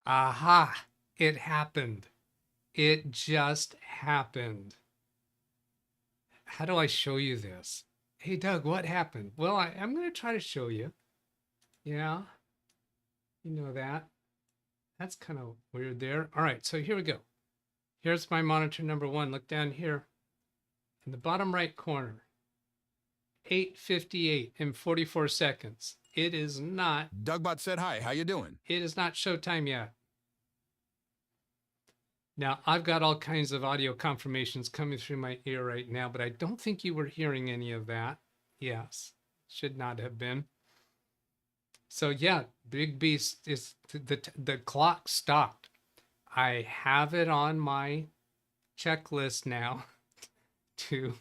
Aha, it happened. It just happened. How do I show you this? Hey, Doug, what happened? Well, I'm going to try to show you. Yeah, you know that. That's kind of weird there. All right, so here we go. Here's my monitor number one. Look down here in the bottom right corner. 8:58 and 44 seconds. It is not. DougBot said hi. How you doing? It is not showtime yet. Now, I've got all kinds of audio confirmations coming through my ear right now, but I don't think you were hearing any of that. Yes, should not have been. So yeah, Big Beast is the clock stopped. I have it on my checklist now to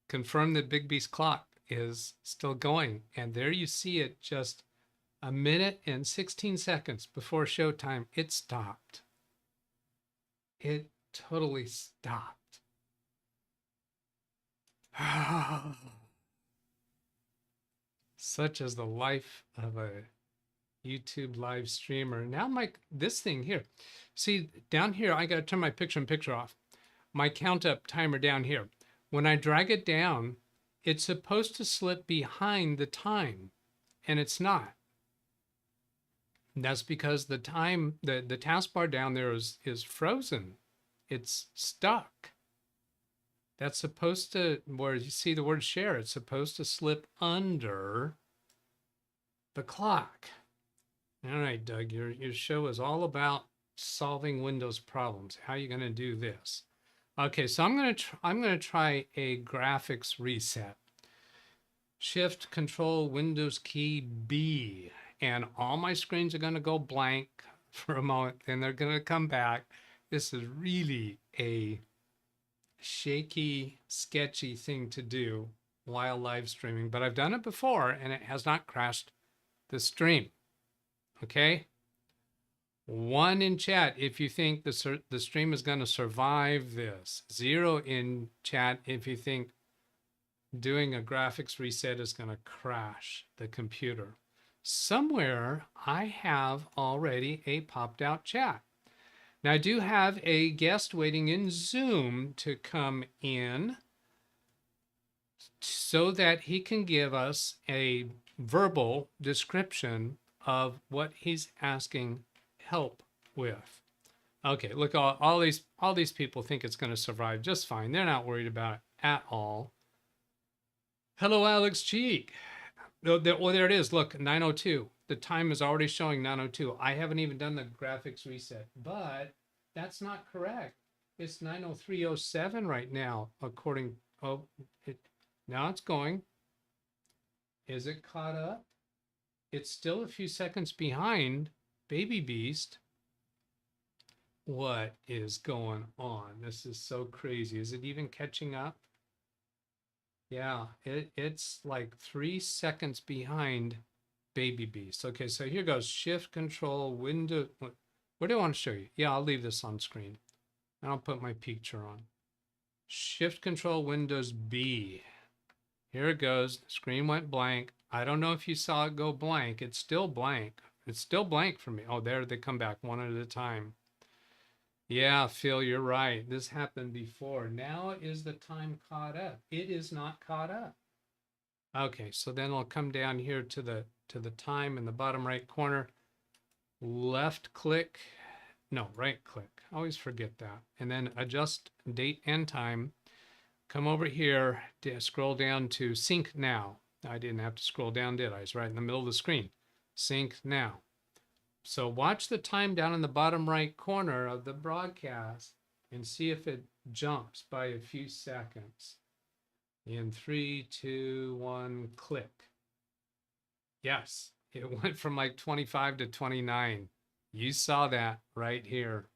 confirm that Big Beast clock is still going. And there you see it, just a minute and 16 seconds before showtime, it stopped. It totally stopped. Such is the life of a YouTube live streamer. Now this thing here, see down here, I got to turn my picture-in-picture off. My count up timer down here. When I drag it down, it's supposed to slip behind the time, and it's not. And that's because the time, the taskbar down there is frozen. It's stuck. That's supposed to, where you see the word share, it's supposed to slip under the clock. All right, Doug, your show is all about solving Windows problems. How are you going to do this? Okay, so I'm going to try a graphics reset. Shift Control Windows key B, and all my screens are going to go blank for a moment, then they're going to come back. This is really a shaky, sketchy thing to do while live streaming, but I've done it before and it has not crashed the stream. Okay. 1 in chat if you think the stream is going to survive this. 0 in chat if you think doing a graphics reset is going to crash the computer. Somewhere I have already a popped out chat. Now I do have a guest waiting in Zoom to come in so that he can give us a verbal description of what he's asking help with. Okay, look, all these people think it's going to survive just fine. They're not worried about it at all. Hello, Alex Cheek. Oh, there it is. Look, 9:02. The time is already showing 9:02. I haven't even done the graphics reset, but that's not correct. It's 9:03:07 right now, according. Oh, now it's going. Is it caught up? It's still a few seconds behind Baby Beast. What is going on? This is so crazy. Is it even catching up? Yeah, it's like 3 seconds behind Baby Beast. Okay, so here goes. Shift Control Window. What do I want to show you? Yeah, I'll leave this on screen. And I'll put my picture on. Shift Control Windows B. Here it goes. The screen went blank. I don't know if you saw it go blank. It's still blank. It's still blank for me. Oh, there they come back one at a time. Yeah, Phil, you're right. This happened before. Now is the time caught up? It is not caught up. Okay, so then I'll come down here to the time in the bottom right corner. Left click. No, right click. I always forget that. And then adjust date and time. Come over here, scroll down to sync now. I didn't have to scroll down, did I? It's right in the middle of the screen. Sync now. So watch the time down in the bottom right corner of the broadcast and see if it jumps by a few seconds. In 3, 2, 1, click. Yes, it went from like 25 to 29. You saw that right here.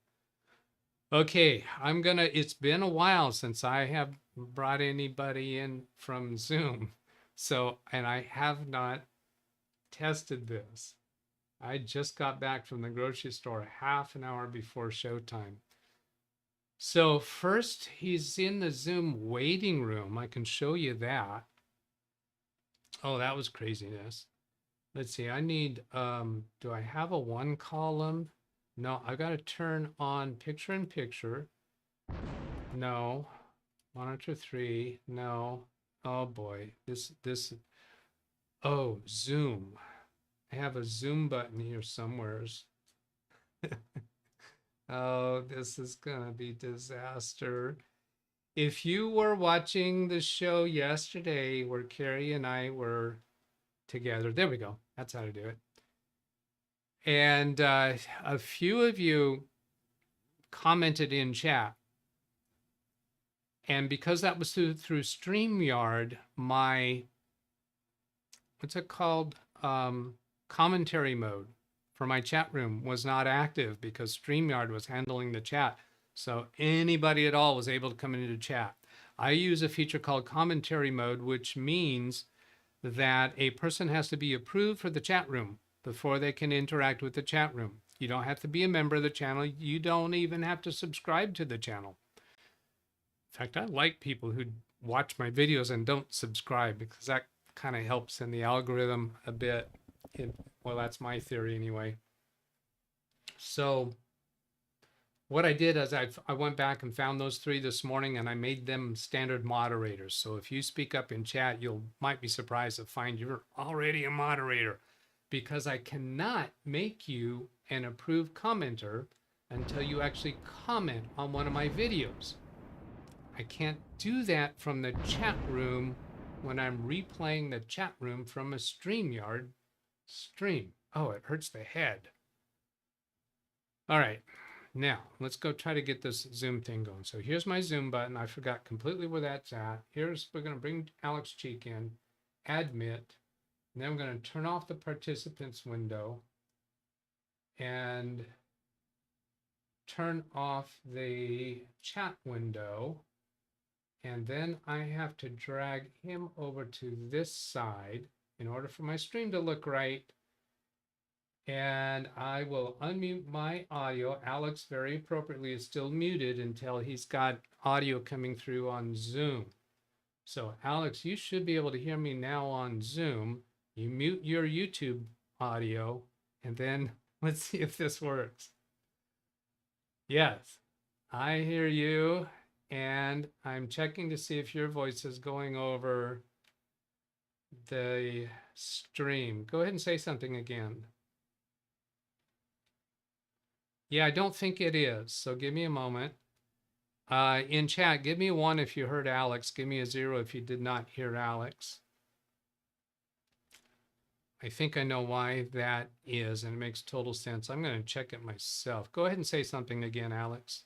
Okay, it's been a while since I have brought anybody in from Zoom. So, and I have not tested this. I just got back from the grocery store half an hour before showtime. So first he's in the Zoom waiting room. I can show you that. Oh, that was craziness. let's see, I need, do I have a one column? No, I got to turn on picture in picture. No. Monitor 3. No. Oh boy. Oh, zoom. I have a zoom button here somewheres. Oh, this is gonna be disaster. If you were watching the show yesterday where Carrie and I were together, there we go. That's how to do it. And a few of you commented in chat. And because that was through StreamYard, my, what's it called? Commentary mode for my chat room was not active because StreamYard was handling the chat. So anybody at all was able to come into chat. I use a feature called commentary mode, which means that a person has to be approved for the chat room before they can interact with the chat room. You don't have to be a member of the channel. You don't even have to subscribe to the channel. In fact, I like people who watch my videos and don't subscribe because that kind of helps in the algorithm a bit. Well, that's my theory anyway. So what I did is I went back and found those 3 this morning and I made them standard moderators. So if you speak up in chat, you might be surprised to find you're already a moderator because I cannot make you an approved commenter until you actually comment on one of my videos. I can't do that from the chat room when I'm replaying the chat room from a StreamYard stream. Oh, it hurts the head. All right, now let's go try to get this Zoom thing going. So here's my Zoom button. I forgot completely where that's at. We're going to bring Alex Cheek in, admit, and then I'm going to turn off the participants window and turn off the chat window. And then I have to drag him over to this side in order for my stream to look right. And I will unmute my audio. Alex very appropriately is still muted until he's got audio coming through on Zoom. So Alex, you should be able to hear me now on Zoom. You mute your YouTube audio and then let's see if this works. Yes, I hear you. And I'm checking to see if your voice is going over the stream. Go ahead and say something again. Yeah, I don't think it is. So give me a moment. In chat, give me a 1 if you heard Alex. Give me a 0 if you did not hear Alex. I think I know why that is, and it makes total sense. I'm going to check it myself. Go ahead and say something again, Alex.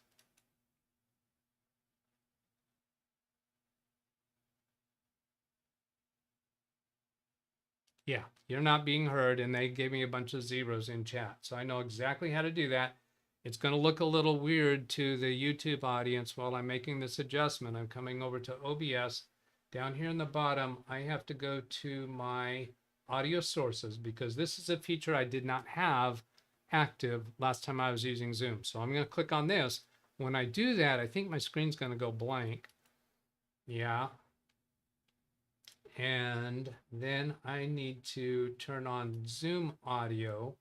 Yeah, you're not being heard, and they gave me a bunch of zeros in chat. So I know exactly how to do that. It's going to look a little weird to the YouTube audience while I'm making this adjustment. I'm coming over to OBS. Down here in the bottom, I have to go to my audio sources because this is a feature I did not have active last time I was using Zoom. So I'm going to click on this. When I do that, I think my screen's going to go blank. Yeah. And then I need to turn on Zoom audio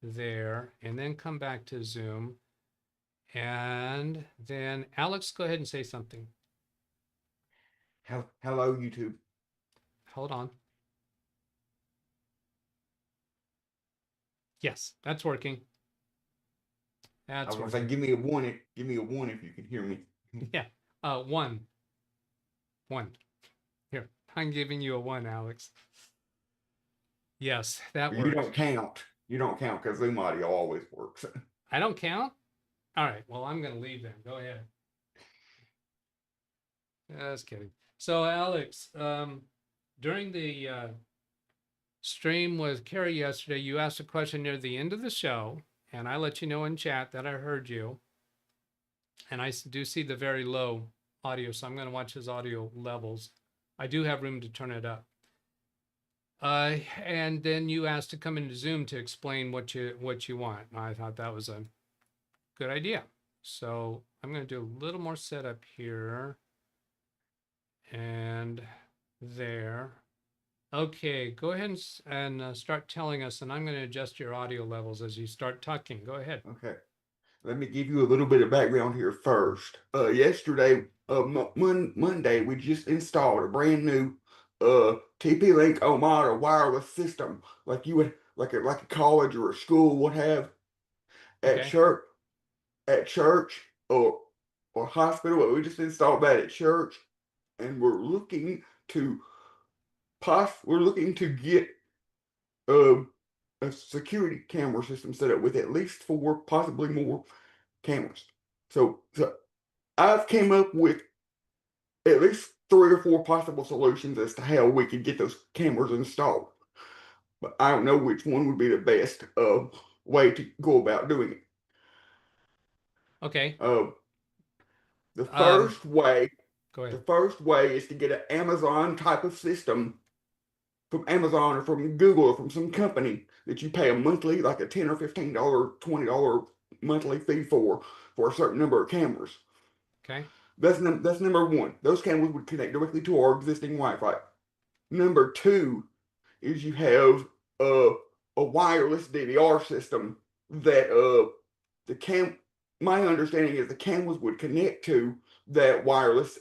there and then come back to Zoom. And then Alex, go ahead and say something. Hello, YouTube. Hold on. Yes, that's working. I That's was gonna say, give me a one if you can hear me. Yeah. 1. Here, I'm giving you a 1, Alex. Yes, that works. You don't count. You don't count because Zoom audio always works. I don't count? All right. Well, I'm going to leave then. Go ahead. Just kidding. So, Alex, during the stream with Carrie yesterday, you asked a question near the end of the show, and I let you know in chat that I heard you. And I do see the very low audio, so I'm going to watch his audio levels. I do have room to turn it up. And then you asked to come into Zoom to explain what you want. And I thought that was a good idea. So I'm going to do a little more setup here and there. Okay, go ahead and start telling us, and I'm going to adjust your audio levels as you start talking. Go ahead. Okay. Let me give you a little bit of background here first. Yesterday, Monday, we just installed a brand new TP-Link Omada wireless system, like you would like a college or a school would have at Okay. church or hospital. We just installed that at church, and to we're looking to get um a security camera system set up with at least 4, possibly more cameras. So I've came up with at least 3 or 4 possible solutions as to how we could get those cameras installed. But I don't know which one would be the best way to go about doing it. Okay. Uh, the Um, first way, Go the ahead. first way is to get an Amazon type of system from Amazon or from Google or from some company that you pay a monthly, like a $10 or $15, $20 monthly fee for a certain number of cameras. Okay. That's number one. Those cameras would connect directly to our existing Wi-Fi. Number two is you have a wireless DVR system that the cam. My understanding is the cameras would connect to that wireless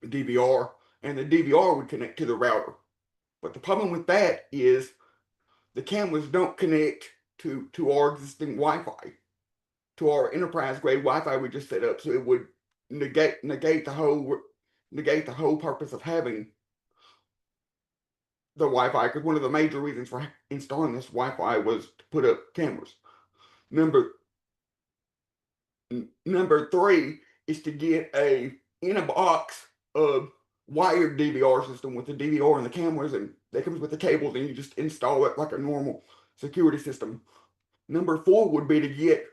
DVR, and the DVR would connect to the router. But the problem with that is the cameras don't connect to our existing Wi-Fi, to our enterprise grade Wi-Fi we just set up. So it would negate the whole purpose of having the Wi-Fi. Because one of the major reasons for installing this Wi-Fi was to put up cameras. Number Number three is to get a in a box wired DVR system with the DVR and the cameras, and that comes with the cables, and you just install it like a normal security system. Number four would be to get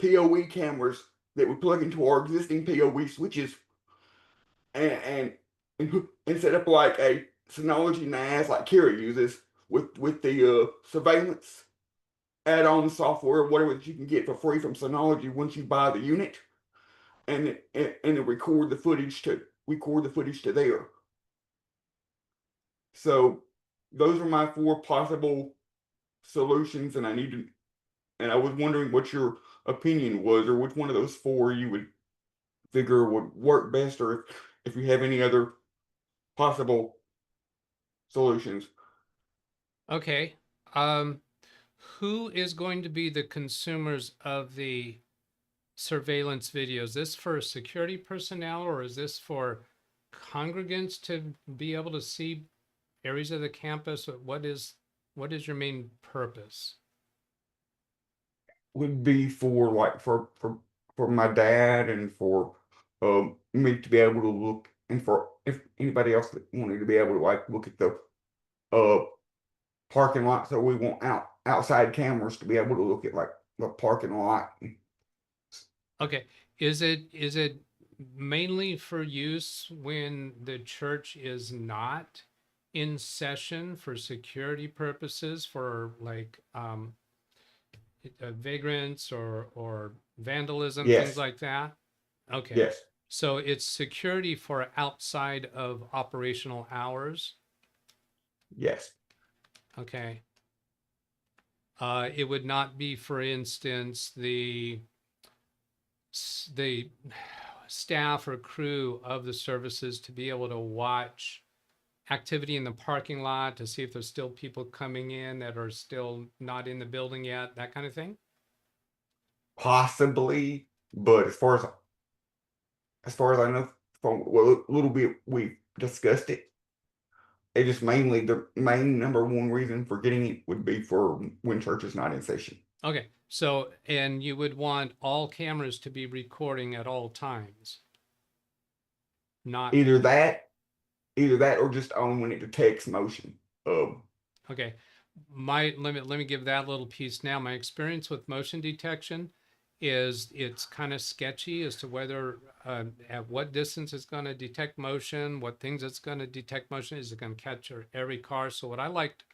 PoE cameras that would plug into our existing PoE switches and and set up like a Synology NAS like Kira uses with the surveillance add-on software, whatever that you can get for free from Synology once you buy the unit, and record the footage to there. So those are my 4 possible solutions, and I was wondering what your opinion was, or which one of those 4 you would figure would work best, or if you have any other possible solutions. Okay. Who is going to be the consumers of the surveillance videos? Is this for security personnel, or is this for congregants to be able to see areas of the campus? What is your main purpose? Would be for like for my dad and for me to be able to look, and for if anybody else that wanted to be able to like look at the uh parking lot. So we want outside cameras to be able to look at like the parking lot. Okay. Is it mainly for use when the church is not in session for security purposes, for like vagrants or vandalism, things Yes, like that? Okay. yes, So it's security for outside of operational hours. yes, Okay. It would not be, for instance, the staff or crew of the services to be able to watch activity in the parking lot to see if there's still people coming in that are still not in the building yet, that kind of thing? possibly. But as far as I know, from a little bit we discussed it. It just mainly the main number one reason for getting it would be for when church is not in session. Okay. So, and you would want all cameras to be recording at all times, not, Either that, either that, or just on when it detects motion. okay. Let me give that little piece now. My experience with motion detection is it's kind of sketchy as to whether at what distance it's going to detect motion, what things it's going to detect motion. Is it going to catch every car? So what I liked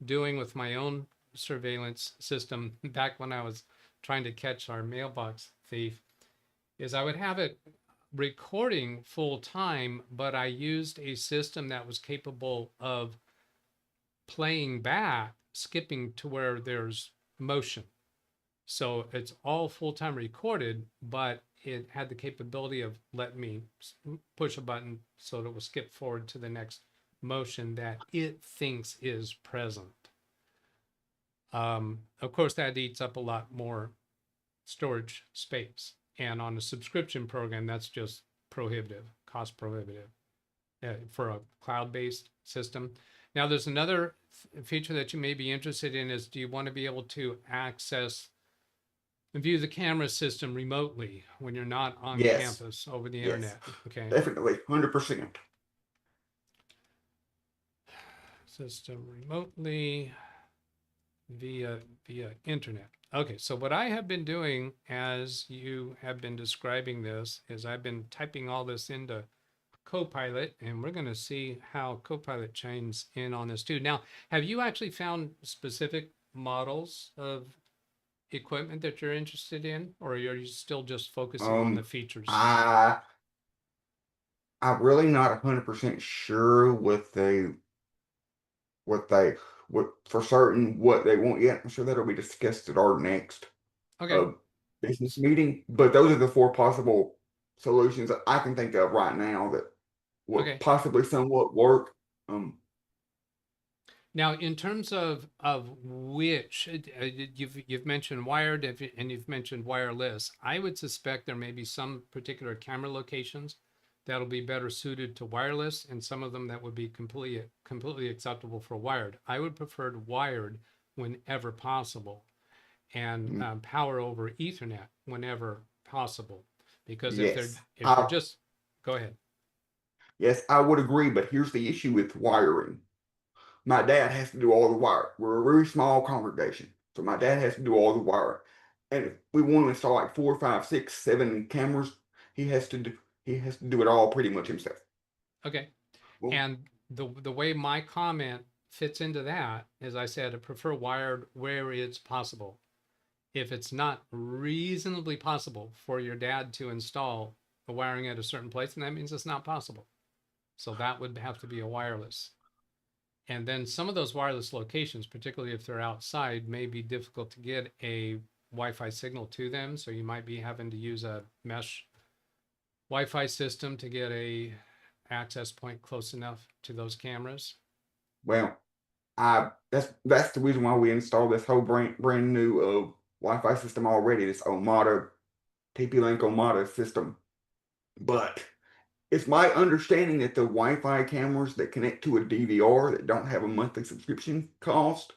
doing with my own surveillance system back when I was trying to catch our mailbox thief is I would have it recording full time, but I used a system that was capable of playing back, skipping to where there's motion. So it's all full-time recorded, but it had the capability of letting me push a button so that it will skip forward to the next motion that it thinks is present. Of course, that eats up a lot more storage space. And on a subscription program, that's just prohibitive, cost prohibitive for a cloud-based system. Now, there's another feature that you may be interested in is, do you want to be able to access and view the camera system remotely when you're not on Yes. campus over the Yes. internet? Okay. Definitely. 100%. System remotely via internet. Okay, so what I have been doing as you have been describing this is I've been typing all this into Copilot, and we're going to see how Copilot chimes in on this too. Now, have you actually found specific models of equipment that you're interested in, or are you still just focusing on the features? I'm really not 100% sure what for certain what they want yet. I'm sure that'll be discussed at our next Okay. business meeting. But those are the 4 possible solutions that I can think of right now that would Okay. possibly somewhat work. Now, in terms of which you've mentioned wired and you've mentioned wireless, I would suspect there may be some particular camera locations that'll be better suited to wireless, and some of them that would be completely acceptable for wired. I would prefer wired whenever possible, and power over Ethernet whenever possible, because Yes. if they're just go ahead. Yes, I would agree, but here's the issue with wiring. My dad has to do all the wiring. We're a very small congregation, so my dad has to do all the wiring. And if we want to install like 4, 5, 6, 7 cameras, he has to do it all pretty much himself. Okay. Well, And the way my comment fits into that is, I said I prefer wired where it's possible. If it's not reasonably possible for your dad to install the wiring at a certain place, then that means it's not possible. So that would have to be a wireless. And then some of those wireless locations, particularly if they're outside, may be difficult to get a Wi-Fi signal to them. So you might be having to use a mesh Wi-Fi system to get a access point close enough to those cameras. well, that's the reason why we installed this whole brand new Wi-Fi system already. This Omada TP-Link Omada system, but it's my understanding that the Wi-Fi cameras that connect to a DVR that don't have a monthly subscription cost,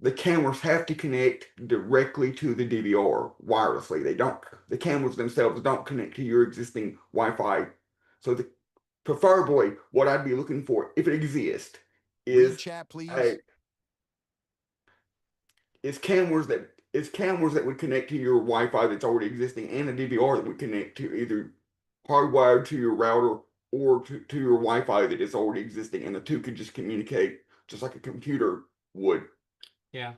the cameras have to connect directly to the DVR wirelessly. The cameras themselves don't connect to your existing Wi-Fi. So preferably what I'd be looking for, if it exists, Read is chat, please. cameras that would connect to your Wi-Fi that's already existing, and a DVR that would connect to either hardwired to your router or to your Wi-Fi that is already existing, and the two could just communicate just like a computer would. Yeah.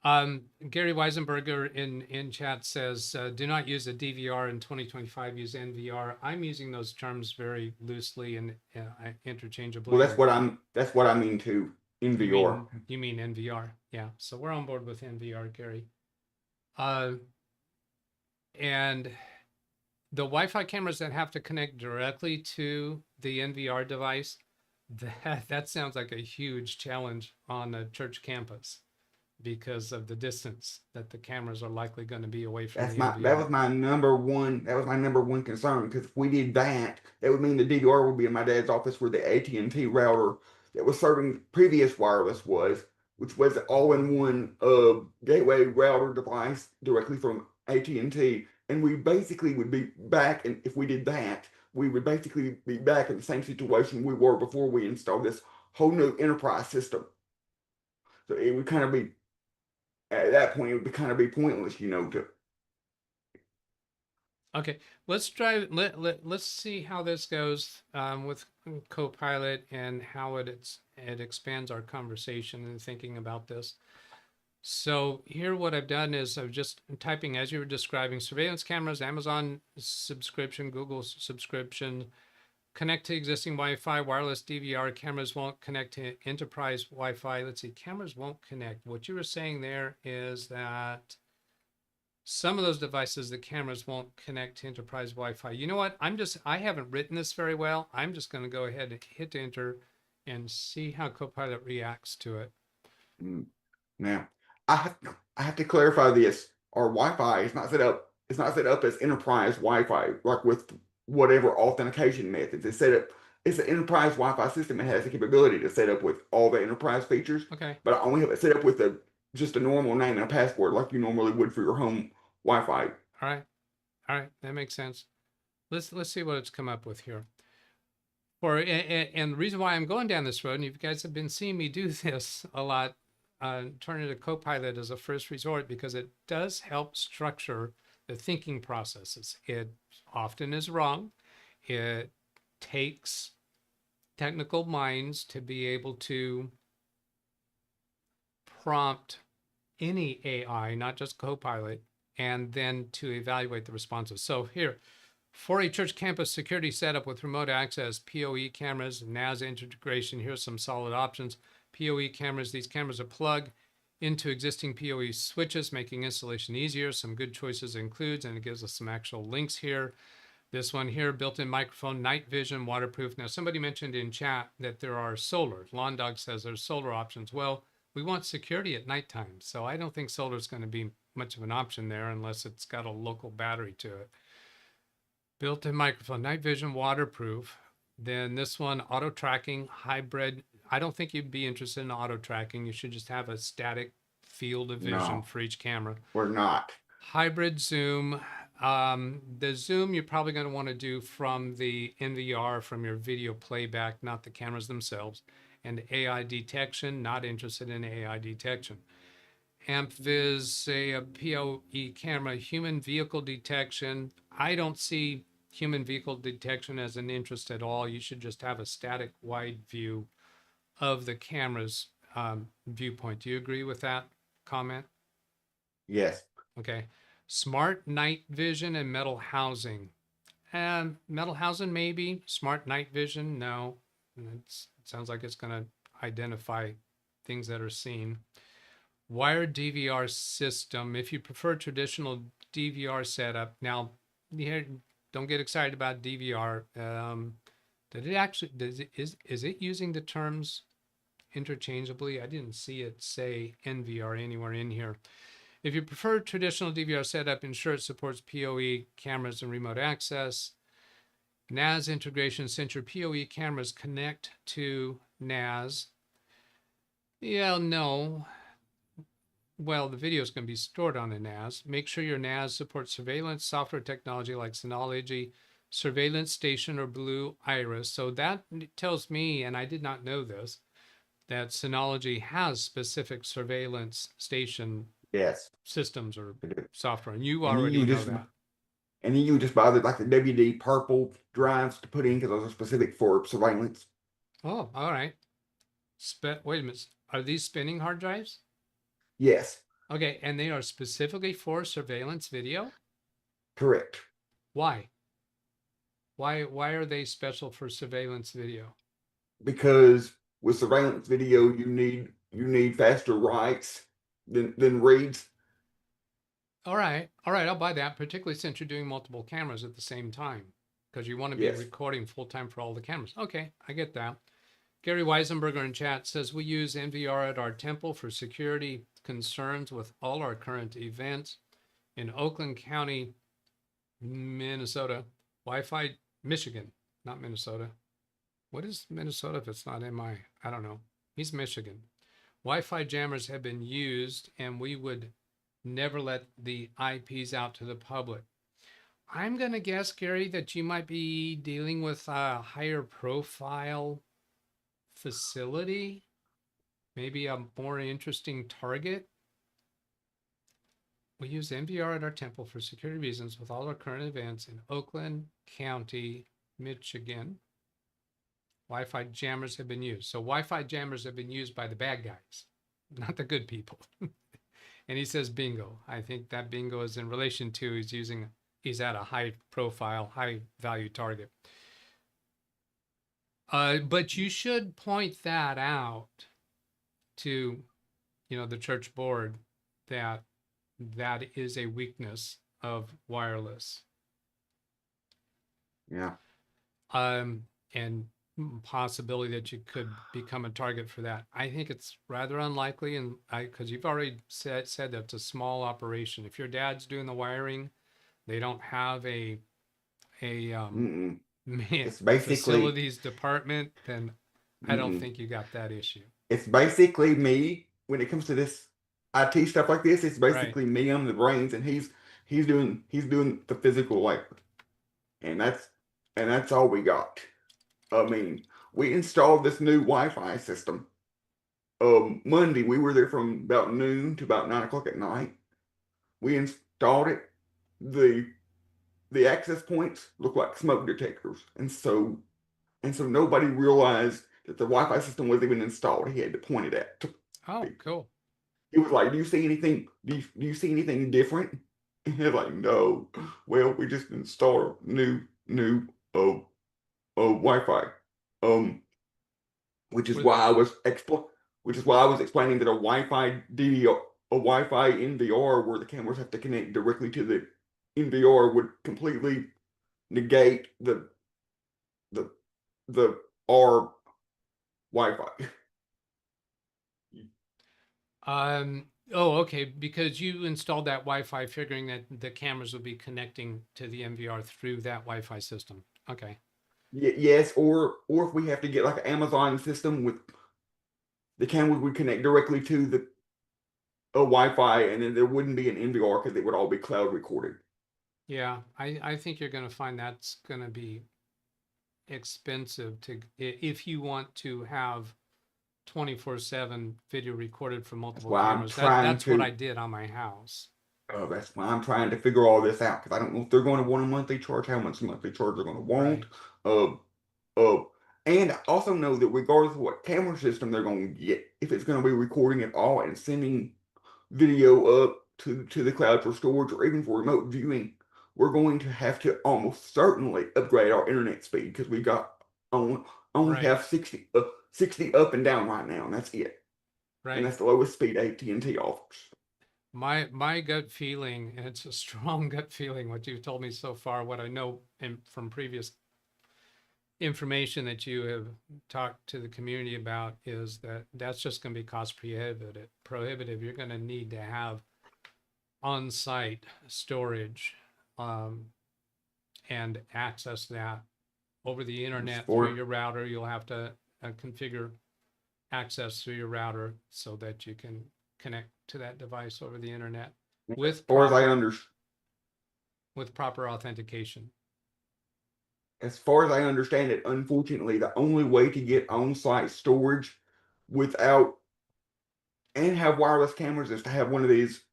Gary Weisenberger in chat says, do not use a DVR in 2025, use NVR. I'm using those terms very loosely and interchangeably. Well, that's what I mean too. NVR. You mean NVR? Yeah. So we're on board with NVR, Gary. And the Wi-Fi cameras that have to connect directly to the NVR device, that sounds like a huge challenge on a church campus, because of the distance that the cameras are likely going to be away from the NVR. That was my number one concern, because if we did that, that would mean the DVR would be in my dad's office where the AT&T router that was serving previous wireless was, which was an all-in-one gateway router device directly from AT&T, and we basically would be back, and if we did that, we would basically be back in the same situation we were before we installed this whole new enterprise system. So it would kind of be, at that point, it would kind of be pointless, to. Okay, let's let's see how this goes with Copilot and how it expands our conversation and thinking about this. So here what I've done is I'm just typing as you were describing surveillance cameras, Amazon subscription, Google subscription, connect to existing Wi-Fi, wireless DVR, cameras won't connect to enterprise Wi-Fi. Let's see, cameras won't connect. What you were saying there is that some of those devices, the cameras won't connect to enterprise Wi-Fi. You know what? I haven't written this very well. I'm just going to go ahead and hit enter and see how Copilot reacts to it. Mm. Now, I have to clarify this. Our Wi-Fi is not set up. It's not set up as enterprise Wi-Fi, like with whatever authentication methods. It's set up. It's an enterprise Wi-Fi system. It has the capability to set up with all the enterprise features. Okay. But I only have it set up with just a normal name and a password, like you normally would for your home Wi-Fi. All right. All right. That makes sense. Let's see what it's come up with here. And the reason why I'm going down this road, and you guys have been seeing me do this a lot, turn to Copilot as a first resort because it does help structure the thinking processes. It often is wrong. It takes technical minds to be able to prompt any AI, not just Copilot, and then to evaluate the responses. So here, for a church campus security setup with remote access, PoE cameras, NAS integration, here's some solid options. PoE cameras, these cameras are plugged into existing PoE switches, making installation easier. Some good choices includes, and it gives us some actual links here. This one here, built-in microphone, night vision, waterproof. Now, somebody mentioned in chat that there are solar. Lawn Dog says there's solar options. Well, we want security at nighttime, so I don't think solar is going to be much of an option there unless it's got a local battery to it. Built-in microphone, night vision, waterproof. Then this one, auto tracking, hybrid. I don't think you'd be interested in auto tracking. You should just have a static field of vision No. for each camera. We're not. Hybrid zoom. The zoom you're probably going to want to do from the NVR, from your video playback, not the cameras themselves. And AI detection, not interested in AI detection. AmpViz, a PoE camera, human vehicle detection. I don't see human vehicle detection as an interest at all. You should just have a static wide view of the camera's viewpoint. Do you agree with that comment? Yes. Okay. Smart night vision and metal housing. Metal housing, maybe. Smart night vision, no. It sounds like it's going to identify things that are seen. Wired DVR system. If you prefer traditional DVR setup, now here, don't get excited about DVR. Did it actually? Is it using the terms interchangeably? I didn't see it say NVR anywhere in here. If you prefer traditional DVR setup, ensure it supports PoE cameras and remote access. NAS integration, since your PoE cameras connect to NAS. Yeah, no. Well, the video is going to be stored on a NAS. Make sure your NAS supports surveillance software technology like Synology, Surveillance Station, or Blue Iris. So that tells me, and I did not know this, that Synology has specific surveillance station Yes. systems or They do. software, and you And then already you know just that. and then you just buy the WD purple drives to put in because those are specific for surveillance. Oh, all right. Wait a minute. Are these spinning hard drives? Yes. Okay, and they are specifically for surveillance video? Correct. Why? Why are they special for surveillance video? Because with surveillance video, you need faster writes than reads. All right, I'll buy that, particularly since you're doing multiple cameras at the same time, because you want to be Yes. recording full time for all the cameras. Okay, I get that. Gary Weisenberger in chat says we use NVR at our temple for security concerns with all our current events in Oakland County, Minnesota. Wi-Fi, Michigan, not Minnesota. What is Minnesota if it's not MI? I don't know. He's Michigan. Wi-Fi jammers have been used, and we would never let the IPs out to the public. I'm going to guess, Gary, that you might be dealing with a higher profile facility, maybe a more interesting target. We use NVR at our temple for security reasons with all our current events in Oakland County, Michigan. Wi-Fi jammers have been used. So Wi-Fi jammers have been used by the bad guys, not the good people. And he says bingo. I think that bingo is in relation to he's at a high profile, high value target. But you should point that out to, the church board, that is a weakness of wireless. Yeah. And possibility that you could become a target for that. I think it's rather unlikely, and because you've already said that's a small operation. If your dad's doing the wiring, they don't have a Mm-mm. It's basically facilities department, then I don't mm-mm. think you got that issue. It's basically me when it comes to this IT stuff like this. It's Right. basically me on the brains, and he's doing the physical labor, and that's all we got. I mean, we installed this new Wi-Fi system. Monday we were there from about noon to about 9 o'clock at night. We installed it. The the access points look like smoke detectors, and so nobody realized that the Wi-Fi system wasn't even installed. He had to point it at. Oh, cool. He was like, "Do you see anything? Do you see anything different?" And he's like, "No. Well, we just installed new Wi-Fi." Um, which is With why I was explaining that a Wi-Fi DVR, a Wi-Fi NVR, where the cameras have to connect directly to the NVR, would completely negate the the R Wi-Fi. Oh, okay, because you installed that Wi-Fi figuring that the cameras would be connecting to the MVR through that Wi-Fi system. Okay. Yes, or if we have to get like an Amazon system with the cameras would connect directly to the Wi-Fi, and then there wouldn't be an NVR because it would all be cloud recorded. Yeah, I think you're going to find that's going to be expensive if you want to have 24/7 video recorded from That's multiple why I'm cameras. trying That's what I to. did on my house. That's why I'm trying to figure all this out because I don't know if they're going to want a monthly charge, how much monthly charge they're going to want. Right. Uh, uh, and I also know that regardless of what camera system they're going to get, if it's going to be recording it all and sending video up to the cloud for storage or even for remote viewing, we're going to have to almost certainly upgrade our internet speed because we got only only Right. have 60 up and down right now, and that's it. And Right. that's the lowest speed AT&T offers. My gut feeling, and it's a strong gut feeling, what you've told me so far, what I know from previous information that you have talked to the community about, is that that's just going to be cost prohibitive. You're going to need to have on-site storage, and access that over the internet through For your router. You'll have to configure access through your router so that you can connect to that device over the internet as far as I with proper authentication. as far as I understand it, unfortunately, the only way to get on-site storage without and have wireless cameras is to have one of these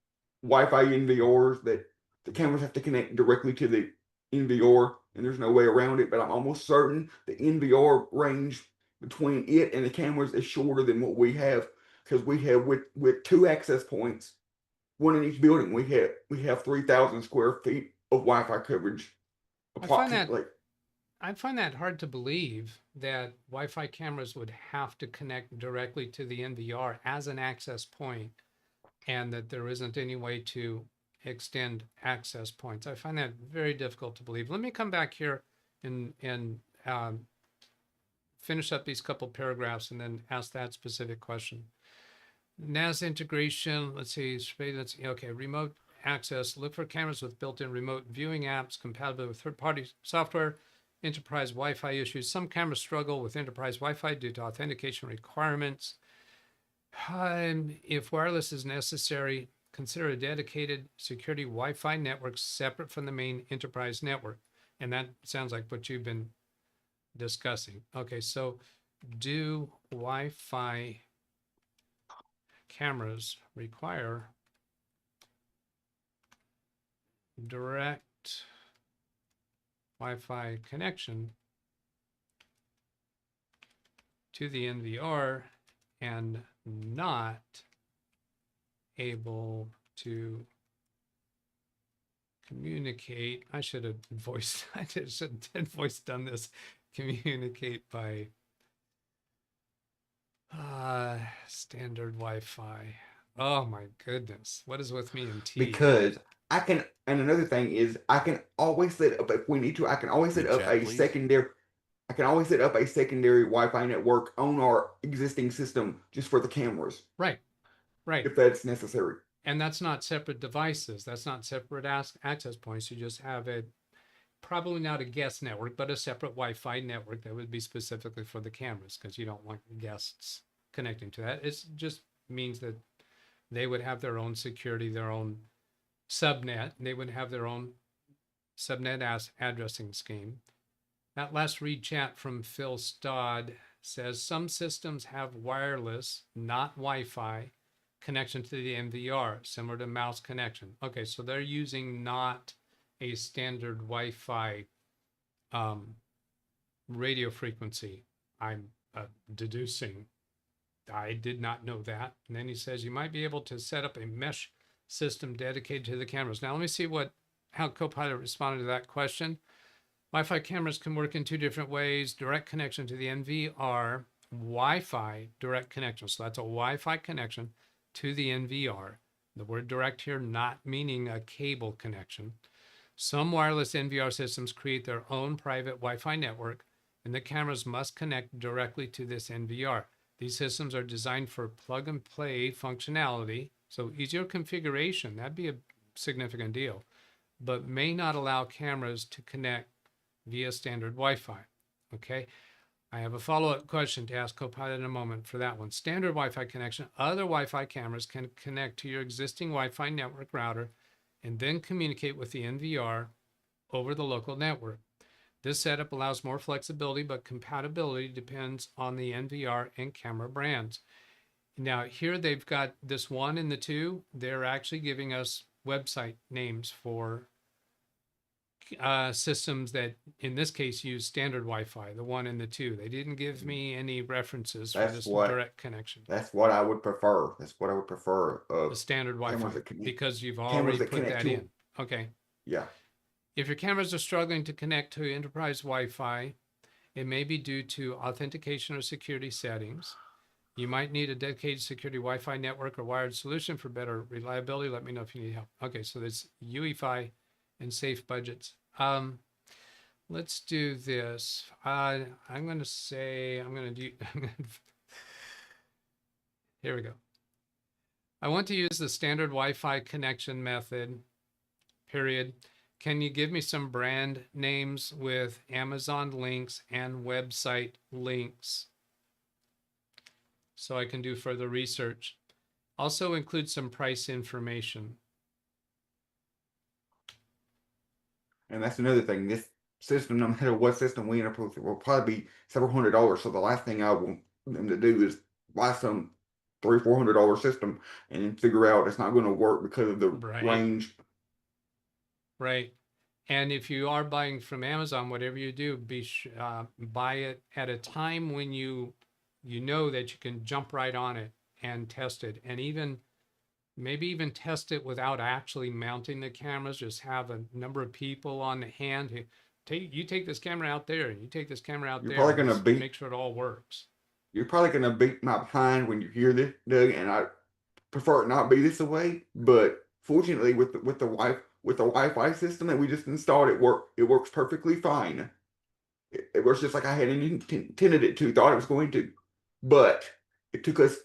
Wi-Fi NVRs that the cameras have to connect directly to the NVR, and there's no way around it. But I'm almost certain the NVR range between it and the cameras is shorter than what we have because we have with two access points, one in each building. We have 3,000 square feet of Wi-Fi coverage I find that approximately. I find that hard to believe that Wi-Fi cameras would have to connect directly to the NVR as an access point, and that there isn't any way to extend access points. I find that very difficult to believe. Let me come back here and finish up these couple paragraphs and then ask that specific question. NAS integration, let's see, okay, remote access, look for cameras with built-in remote viewing apps compatible with third-party software, enterprise Wi-Fi issues. Some cameras struggle with enterprise Wi-Fi due to authentication requirements. If wireless is necessary, consider a dedicated security Wi-Fi network separate from the main enterprise network. And that sounds like what you've been discussing. Okay, so do Wi-Fi cameras require direct Wi-Fi connection to the NVR and not able to communicate. I should have voiced, I should have voice done this. Communicate by standard Wi-Fi. Oh my goodness. What is with me and T? Because I can, and another thing is I can always set up, if we need to, I can always set up Chat, a please. secondary, I can always set up a secondary Wi-Fi network on our existing system just for the cameras, Right, right. if that's necessary. And that's not separate devices. That's not separate access points. You just have it, probably not a guest network, but a separate Wi-Fi network that would be specifically for the cameras, because you don't want guests connecting to that. It just means that they would have their own security, their own subnet. They would have their own subnet addressing scheme. That last read chat from Phil Stodd says some systems have wireless, not Wi-Fi, connection to the NVR, similar to mouse connection. Okay, so they're using not a standard Wi-Fi radio frequency. I'm deducing. I did not know that. And then he says you might be able to set up a mesh system dedicated to the cameras. Now let me see how Copilot responded to that question. Wi-Fi cameras can work in two different ways: direct connection to the NVR, Wi-Fi direct connection. So that's a Wi-Fi connection to the NVR. The word direct here not meaning a cable connection. Some wireless NVR systems create their own private Wi-Fi network, and the cameras must connect directly to this NVR. These systems are designed for plug and play functionality, so easier configuration, that'd be a significant deal, but may not allow cameras to connect via standard Wi-Fi. Okay, I have a follow-up question to ask Copilot in a moment for that one. Standard Wi-Fi connection, other Wi-Fi cameras can connect to your existing Wi-Fi network router and then communicate with the NVR over the local network. This setup allows more flexibility, but compatibility depends on the NVR and camera brands. Now here they've got this 1 and the 2. They're actually giving us website names for systems that in this case use standard Wi-Fi, the 1 and the 2. They didn't give me any references for this direct connection. That's what I would prefer. That's what I would prefer. The standard Wi-Fi, because you've already put that in. Okay. Yeah. If your cameras are struggling to connect to enterprise Wi-Fi, it may be due to authentication or security settings. You might need a dedicated security Wi-Fi network or wired solution for better reliability. Let me know if you need help. Okay, so there's UEFI and safe budgets. Let's do this. I'm going to do, here we go. I want to use the standard Wi-Fi connection method, period. Can you give me some brand names with Amazon links and website links so I can do further research? Also include some price information. And that's another thing. This system, no matter what system we end up with, will probably be several $100s. So the last thing I want them to do is buy some $300-400 system and figure out it's not going to work because of the range. Right. And if you are buying from Amazon, whatever you do, buy it at a time when you know that you can jump right on it and test it, and maybe even test it without actually mounting the cameras. Just have a number of people on hand who take this camera out there and you take this camera out there. You're probably going to make sure it all works. You're probably going to beat my behind when you hear this, Doug, and I prefer it not be this way. But fortunately, with the Wi-Fi system that we just installed, it works perfectly fine. It works just like I had intended it to, thought it was going to. But it took us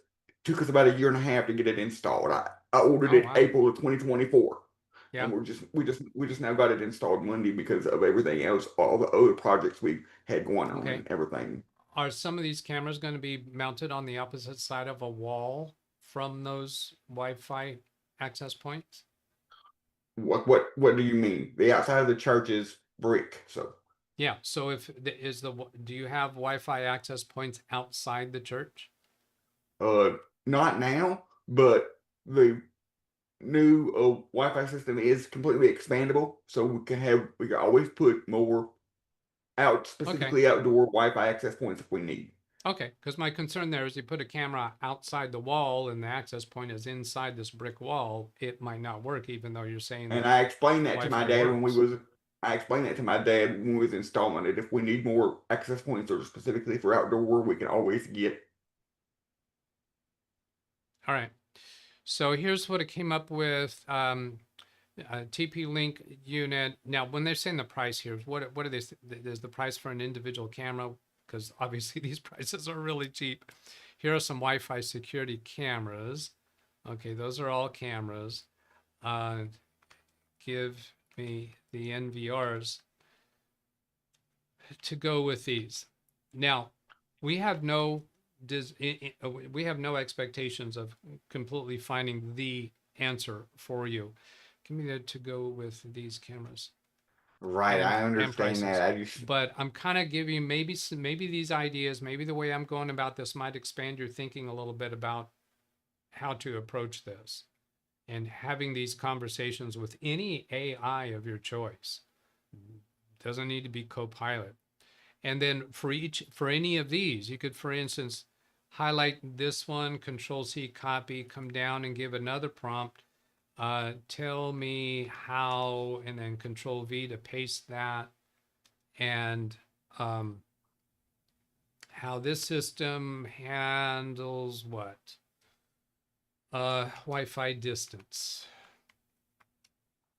about 1.5 years to get it installed. I ordered it April of 2024. Yeah. And we just now got it installed Monday because of everything else, all the other projects we had going on and everything. Are some of these cameras going to be mounted on the opposite side of a wall from those Wi-Fi access points? What do you mean? The outside of the church is brick, so. Yeah. So do you have Wi-Fi access points outside the church? Not now, but the new Wi-Fi system is completely expandable, so we can always put more out, specifically outdoor Wi-Fi access points if we need. Okay, because my concern there is you put a camera outside the wall and the access point is inside this brick wall, it might not work, even though you're saying And that I explained that to my Wi-Fi dad when we works. was I explained that to my dad when we was installing it. If we need more access points or specifically for outdoor, we can always get. All right. So here's what it came up with. TP-Link unit. Now, when they're saying the price here, what are they? There's the price for an individual camera, because obviously these prices are really cheap. Here are some Wi-Fi security cameras. Okay, those are all cameras. Give me the NVRs to go with these. Now, we have no we have no expectations of completely finding the answer for you. Give me that to go with these cameras Right, and I understand prices. that. I just But I'm kind of giving you maybe these ideas, maybe the way I'm going about this might expand your thinking a little bit about how to approach this and having these conversations with any AI of your choice. Doesn't need to be Copilot. And then for any of these, you could, for instance, highlight this one, Control C, copy, come down and give another prompt. Tell me how, and then Control V to paste that, and how this system handles what? Wi-Fi distance.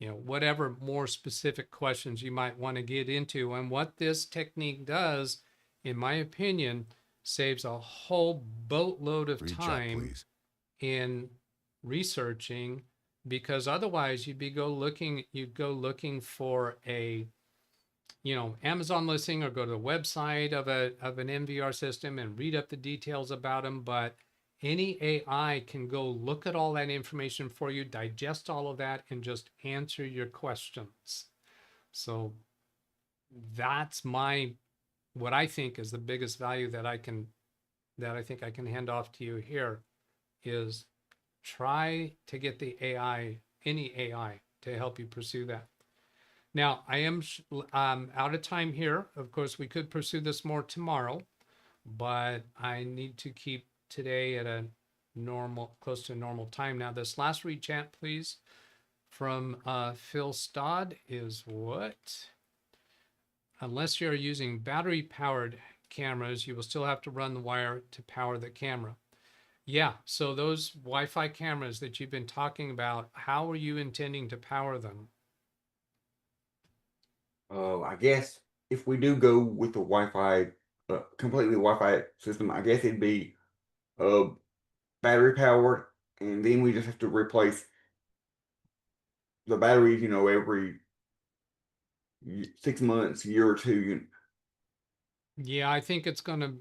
You know, whatever more specific questions you might want to get into. And what this technique does, in my opinion, saves a whole boatload of Reach up, time please. in researching, because otherwise you'd go looking for a, you know, Amazon listing or go to the website of an NVR system and read up the details about them. But any AI can go look at all that information for you, digest all of that, and just answer your questions. So that's what I think is the biggest value that I think I can hand off to you here is try to get any AI to help you pursue that. Now, I am out of time here. Of course, we could pursue this more tomorrow, but I need to keep today at a close to normal time. Now, this last read chat, please, from Phil Stodd is what? Unless you're using battery-powered cameras, you will still have to run the wire to power the camera. Yeah, so those Wi-Fi cameras that you've been talking about, how are you intending to power them? I guess if we do go with the Wi-Fi, completely Wi-Fi system, I guess it'd be uh battery powered, and then we just have to replace the batteries, every 6 months, year or two. Yeah, I think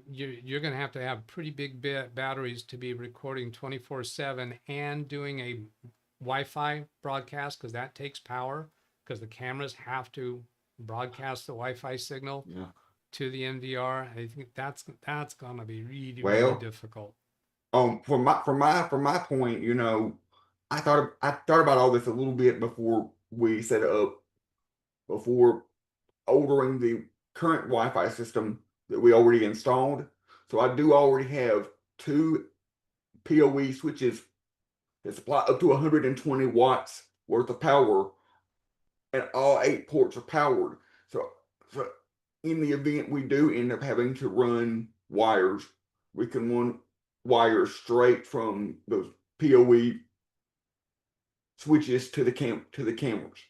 you're gonna have to have pretty big batteries to be recording 24/7 and doing a Wi-Fi broadcast, because that takes power, because the cameras have to broadcast the Wi-Fi signal Yeah. to the NVR. I think that's gonna be really Well, difficult. from my point, I thought about all this a little bit before we set it up, before ordering the current Wi-Fi system that we already installed. So I do already have two PoE switches that supply up to 120 watts worth of power, and all 8 ports are powered. So in the event we do end up having to run wires, we can run wires straight from those PoE switches to the cameras.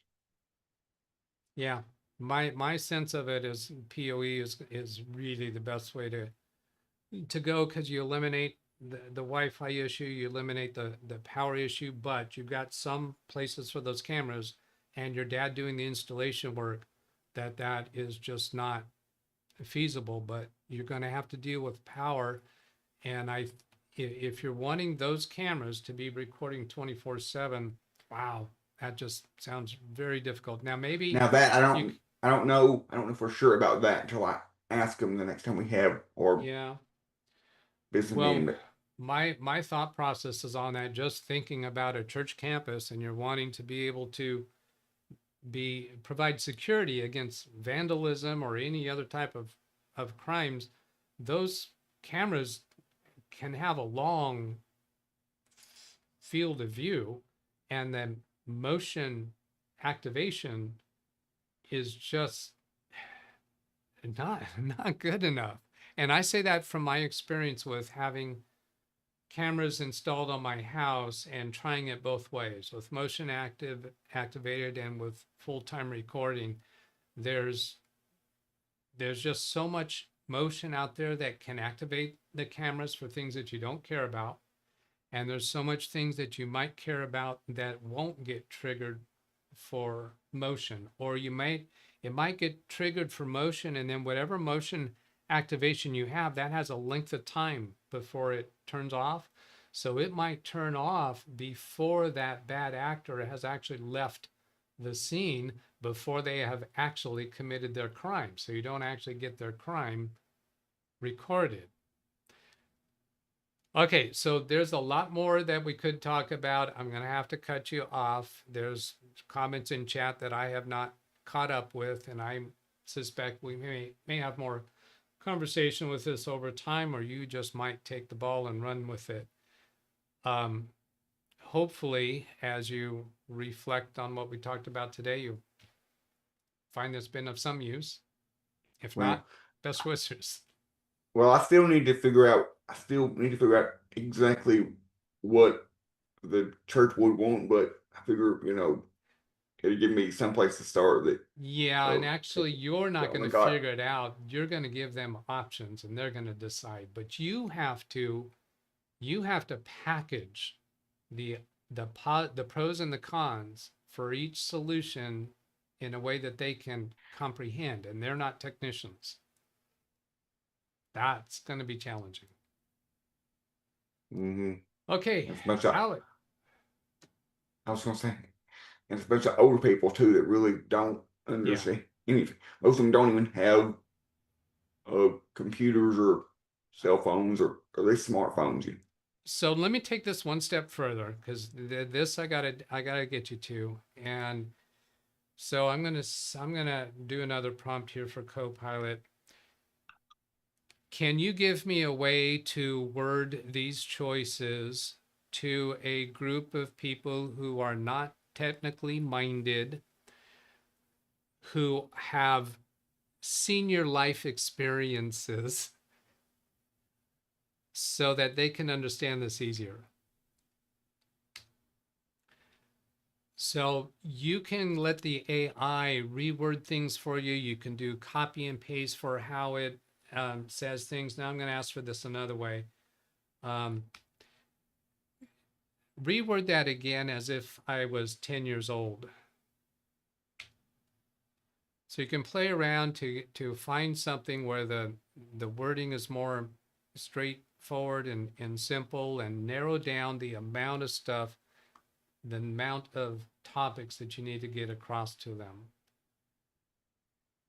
Yeah, my sense of it is PoE is really the best way to go, because you eliminate the Wi-Fi issue, you eliminate the power issue, but you've got some places for those cameras, and your dad doing the installation work, that is just not feasible. But you're going to have to deal with power, and if you're wanting those cameras to be recording 24/7, wow, that just sounds very difficult. Now maybe Now that you, I don't know for sure about that until I ask them the next time we have or yeah. visit again. Well, But my thought process is on that, just thinking about a church campus and you're wanting to be able to provide security against vandalism or any other type of crimes. Those cameras can have a long field of view, and then motion activation is just not good enough. And I say that from my experience with having cameras installed on my house and trying it both ways, with motion activated and with full-time recording. There's just so much motion out there that can activate the cameras for things that you don't care about. And there's so much things that you might care about that won't get triggered for motion, or it might get triggered for motion, and then whatever motion activation you have, that has a length of time before it turns off. So it might turn off before that bad actor has actually left the scene, before they have actually committed their crime. So you don't actually get their crime recorded. Okay, so there's a lot more that we could talk about. I'm going to have to cut you off. There's comments in chat that I have not caught up with, and I suspect we may have more conversation with this over time, or you just might take the ball and run with it. Hopefully, as you reflect on what we talked about today, you find this been of some use. If not, best wishes. Well, I still need to figure out exactly what the church would want, but I figure, it'll give me some place to start. Yeah, and actually you're not going to God. figure it out. You're going to give them options and they're going to decide. But you have to package the pros and the cons for each solution in a way that they can comprehend, and they're not technicians. That's going to be challenging. Okay, Alex. I was going to say, and it's a bunch of older people too that really don't understand anything. Most of them don't even have computers or cell phones, or at least smartphones. So let me take this one step further, because this I gotta get you to. And so I'm gonna do another prompt here for Copilot. Can you give me a way to word these choices to a group of people who are not technically minded, who have senior life experiences, so that they can understand this easier? So you can let the AI reword things for you. You can do copy and paste for how it says things. Now I'm going to ask for this another way. Reword that again as if I was 10 years old. So you can play around to find something where the wording is more straightforward and simple, and narrow down the amount of stuff, the amount of topics that you need to get across to them.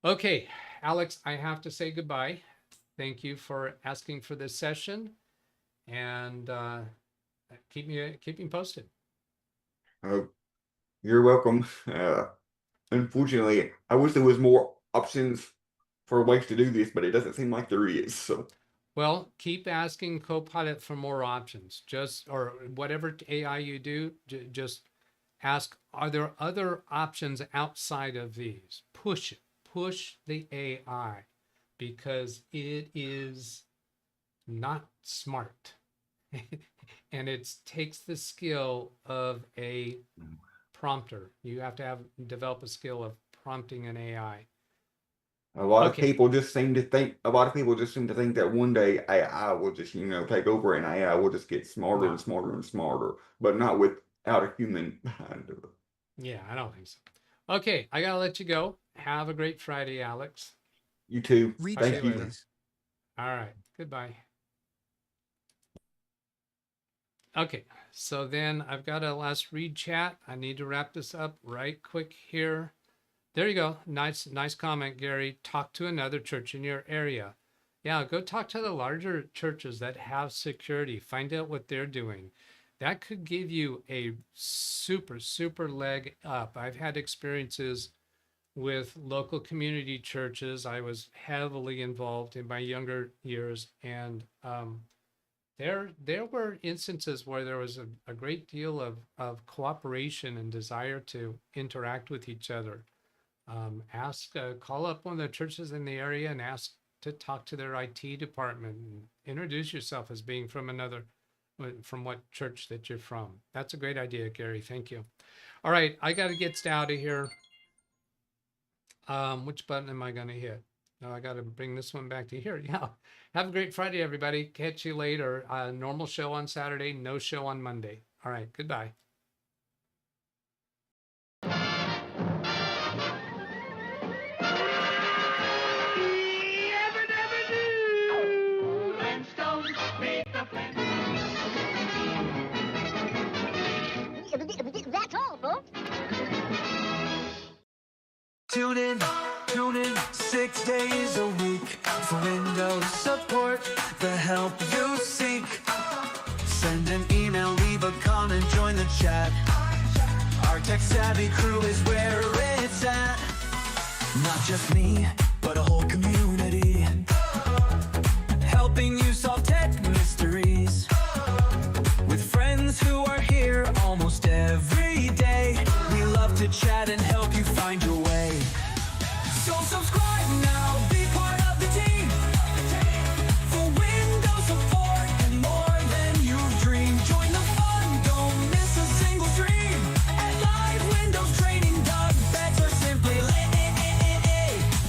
Okay, Alex, I have to say goodbye. Thank you for asking for this session, and keep me posted. You're welcome. Unfortunately, I wish there was more options for ways to do this, but it doesn't seem like there is. So, well, keep asking Copilot for more options. Or whatever AI you do, just ask, are there other options outside of these? Push it. Push the AI, because it is not smart. And it takes the skill of a prompter. You have to develop a skill of prompting an AI. a lot of people just seem to think that one day AI will just, take over, and AI will just get smarter and smarter and smarter, but not without a human behind it. Yeah, I don't think so. Okay, I gotta let you go. Have a great Friday, Alex. You too. Thank you. All right, goodbye. Okay, so then I've got a last read chat. I need to wrap this up right quick here. There you go. Nice comment, Gary. Talk to another church in your area. Yeah, go talk to the larger churches that have security. Find out what they're doing. That could give you a super leg up. I've had experiences with local community churches. I was heavily involved in my younger years, and there were instances where there was a great deal of cooperation and desire to interact with each other. Call up one of the churches in the area and ask to talk to their IT department and introduce yourself as being from what church that you're from. That's a great idea, Gary. Thank you. All right, I got to get out of here. Which button am I going to hit? No, I got to bring this one back to here. Yeah. Have a great Friday, everybody. Catch you later. Normal show on Saturday, no show on Monday. All right, goodbye. That's all, folks. Tune in 6 days a week for Windows support, the help you seek. Send an email, leave a comment, join the chat. Our tech-savvy crew is where it's at. Not just me, but a whole community, helping you solve tech mysteries. With friends who are here almost every day, we love to chat and help you find your way. So subscribe now, be part of the team, for Windows support and more than you've dreamed. Join the fun, don't miss a single stream. At LiveWindowsTraining-DougBetts or simply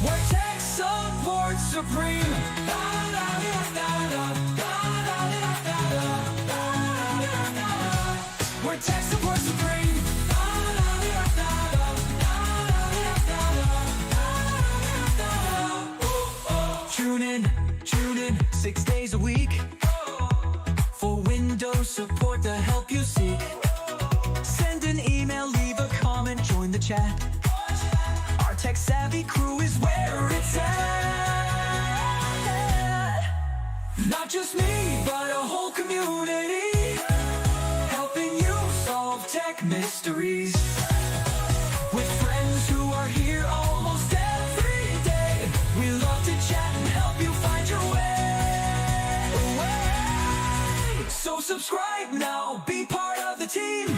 where tech support supreme. Where tech support supreme. Tune in 6 days a week for Windows support, the help you seek. Send an email, leave a comment, join the chat. Our tech-savvy crew is where it's at. Not just me, but a whole community, helping you solve tech mysteries. With friends who are here almost every day, we love to chat and help you find your way. So subscribe now, be part of the team,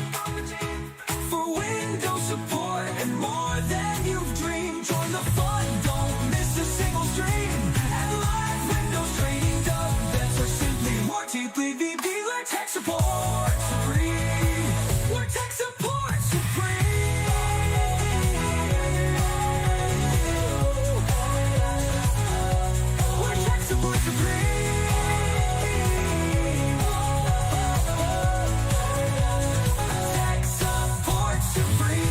for Windows support and more than you've dreamed. Join the fun, don't miss a single stream. At LiveWindowsTraining-DougBetts or simply more deeply VB, where tech support supreme. Where tech support supreme. Where tech support supreme. Tech support supreme.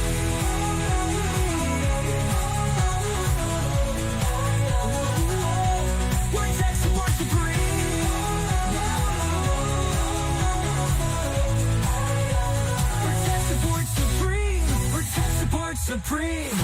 Where tech support supreme. Where tech support supreme. Where tech support supreme.